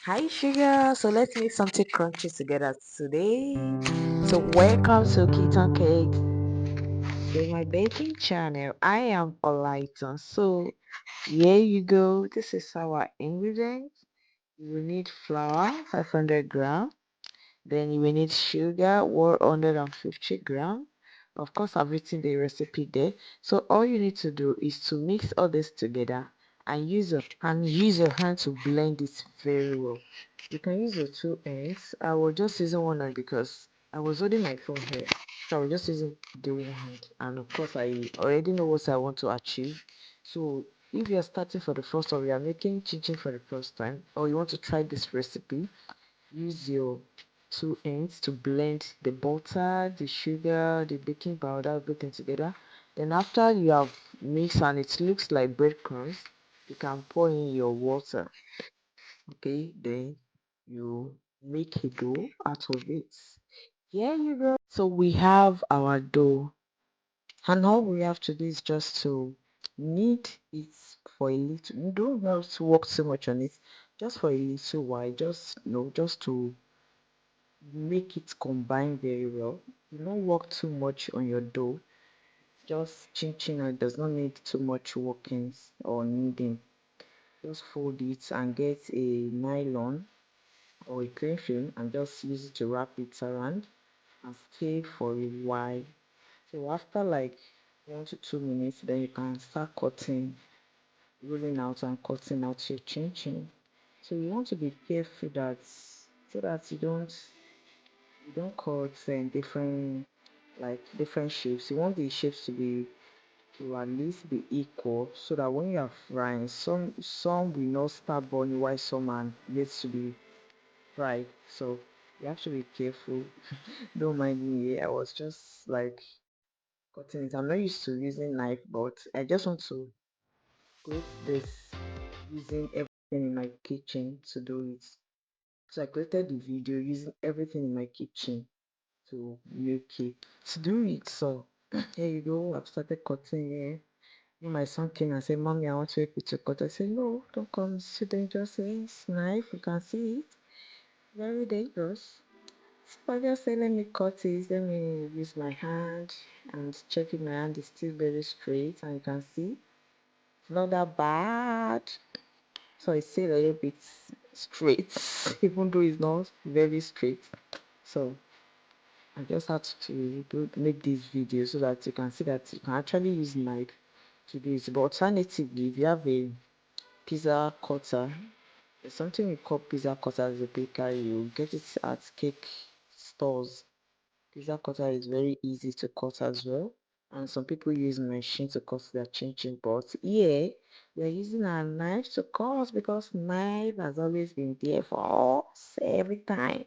Hi sugar, so let's make something crunchy together today. So welcome to Keaton Cakes, so my baking channel. I am Olaiton. So here you go. This is our ingredients. You will need flour 500 gram. Then you will need sugar 150 gram. Of course, I've written the recipe there. So all you need to do is to mix all this together and use your hand to blend it very well. You can use your two hands. I was just using one hand because I was holding my phone here. So I was just using the one hand. And of course, I already know what I want to achieve. So if you are starting for the first time, you are making chinchin for the first time, or you want to try this recipe, use your two ends to blend the butter, the sugar, the baking powder, everything together. Then after you have mixed and it looks like breadcrumbs, you can pour in your water. Okay, then you make a dough out of it. Here you go. So we have our dough, and all we have to do is just to knead it for a little. You don't have to work so much on it, just for a little while. Just just to make it combine very well. You don't work too much on your dough. Just chin it does not need too much workings or kneading. Just fold it and get a nylon or a cling film and just use it to wrap it around and stay for a while. So after like 1 to 2 minutes, then you can start cutting, rolling out and cutting out your chin. So you want to be careful that so that you don't cut different shapes. You want the shapes to at least be equal so that when you are frying, some will not start burning while some are yet to be fried. So you have to be careful. Don't mind me. I was just like cutting it. I'm not used to using knife, but I just want to create this using everything in my kitchen to do it. So I created the video using everything in my kitchen to make it to do it. So here you go. I've started cutting here. When my son came and said, Mommy, I want to help you to cut. I said, No, don't come. It's too dangerous. It's knife. You can see it. Very dangerous. So I just said, Let me cut it. Let me use my hand and check if my hand is still very straight. And you can see it's not that bad. So it's still a little bit straight, even though it's not very straight. So I just had to make this video so that you can see that you can actually use knife to do it. But alternatively, if you have a pizza cutter, there's something we call pizza cutter as a baker. You get it at cake stores. Pizza cutter is very easy to cut as well. And some people use machine to cut their chinchin. But here, we're using our knife to cut because knife has always been there for us every time.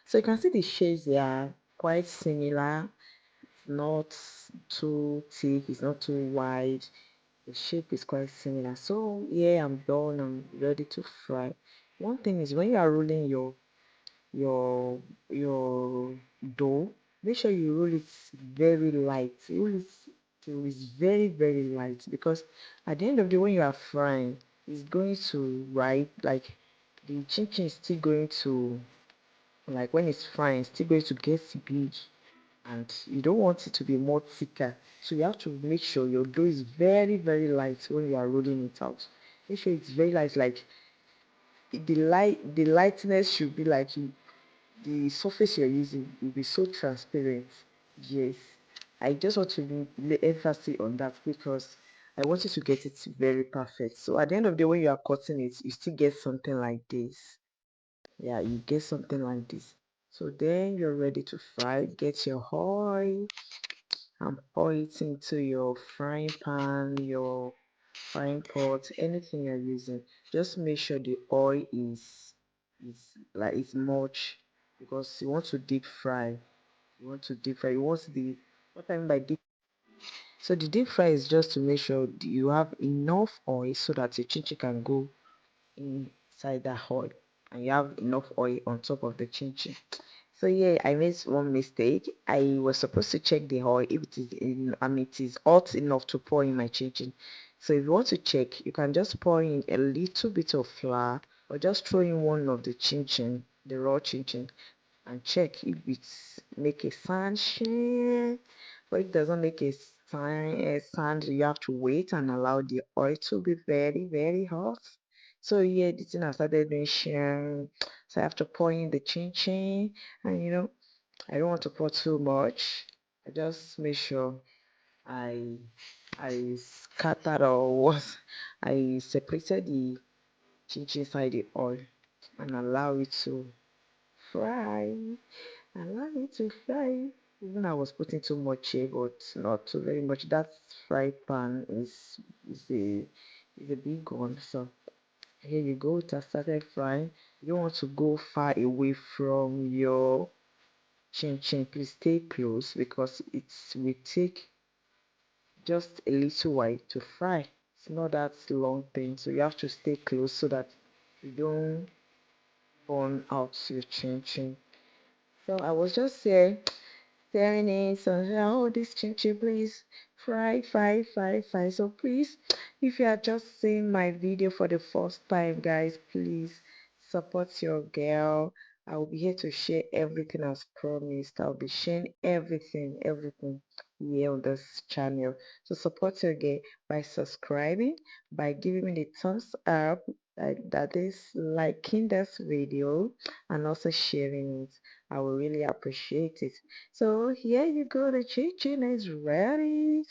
So you can see the shades, they are quite similar, not too thick, it's not too wide. The shape is quite similar. So yeah, I'm done. I'm ready to fry. One thing is when you are rolling your your dough, make sure you roll it very light. Roll it till it's very light because at the end of the day when you are frying, it's going to rise like the chin chin is still going to like when it's frying, it's still going to get big and you don't want it to be more thicker, so you have to make sure your dough is very light when you are rolling it out. Make sure it's very light, like the lightness should be like the surface you're using will be so transparent. Yes, I just want to lay emphasis on that because I want you to get it very perfect. So at the end of the day when you are cutting it, you still get something like this. Yeah, you get something like this. So then you're ready to fry. Get your oil and pour it into your frying pan, your frying pot, anything you're using. Just make sure the oil is like it's much because you want to deep fry. You want to deep fry. You want the what I mean by deep. So the deep fry is just to make sure you have enough oil so that your chinchin can go inside that oil, and you have enough oil on top of the chinchin. So yeah, I made one mistake. I was supposed to check the oil if it is it is hot enough to pour in my chinchin. So if you want to check, you can just pour in a little bit of flour or just throw in one of the chinchin, the raw chinchin, and check if it's make a sound shine. But if it doesn't make a sound, you have to wait and allow the oil to be very, very hot. So yeah, the thing I started doing shine. So I have to pour in the chinchin, and I don't want to pour too much. I just make sure I I scattered or what I separated the chinchin inside the oil and allow it to fry. Allow it to fry. Even I was putting too much here, but not too very much. That fry pan is a is a big one. So here you go. It has started frying. You don't want to go far away from your chin chin. Please stay close because it will take just a little while to fry. It's not that long thing, so you have to stay close so that you don't burn out your chin chin. So I was just here staring it, so oh, this chinchin, please fry, fry, fry, fry. So please, if you are just seeing my video for the first time, guys, please support your girl. I will be here to share everything as promised. I'll be sharing everything here on this channel. So support your girl by subscribing, by giving me the thumbs up, that is liking this video, and also sharing it. I will really appreciate it. So here you go, the chinchin is ready.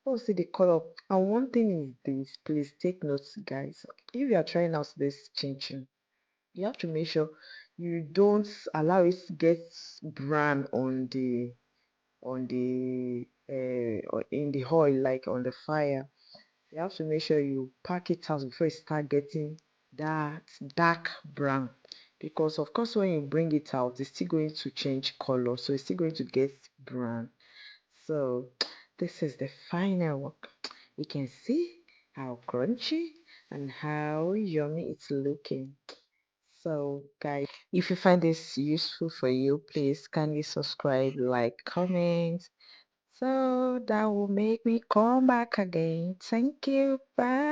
Oh, see the color. And one thing is this, please take notes, guys. If you are trying out this chinchin, you have to make sure you don't allow it to get brown or in the oil, like on the fire. You have to make sure you pack it out before it start getting that dark brown, because of course when you bring it out it's still going to change color, so it's still going to get brown. So this is the final work. You can see how crunchy and how yummy it's looking. So guys, if you find this useful for you, please kindly subscribe, like, comment, so that will make me come back again. Thank you. Bye.